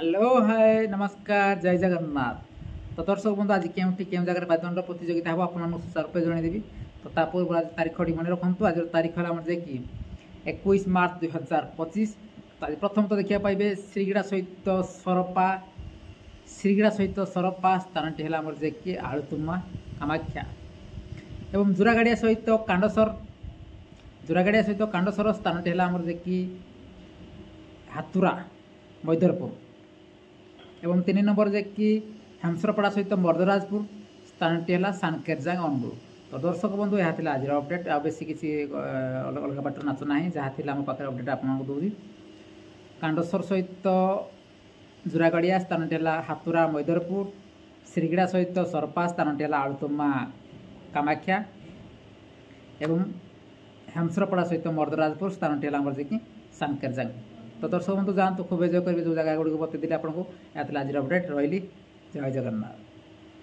Hello hi नमस्कार जय जगन्नाथ। तो दर्शक बंधु आज के जगह बादंड प्रतियोगिता हम आपको सुचारूपे जनईदेवी। तो तापूर्व आज तारीखटी मन रखु। आज तारीख है आम जे कि 21 मार्च 2025। तो आज प्रथम तो देखा पाइबे श्रीगड़ा सहित सरपा स्थान टी है जे कि आलुतुमा कामाख्या एवं जोरागाड़िया सहित कांडसर स्थान टी है जे कि हातुरा मैदरपुर एवं 3 नंबर जे कि हेमसरपड़ा सहित मर्दराजपुर स्थान टी है सानकेरजांग अनुगुल। तो दर्शक बंधु यह आज अपडेट आ बेसी किसी अलग अलग बाटर नाच ना जहाँ आम पाखे अपडेट आपको दूसरी कांडसर सहित जोरागड़िया स्थान टी है हातुरा मैदरपुर श्रीगड़ा सहित सरपा स्थान टी है आलुतुमा कामाख्या एवं हेमसरपड़ा सहित मर्दराजपुर स्थान टी है जे कि सानकेरजांग। तो दर्शक बंधु जातु खूब एंजय करेंगे जो जगह गुड़ी बतई आपको। आज अपडेट रही जय जगन्नाथ।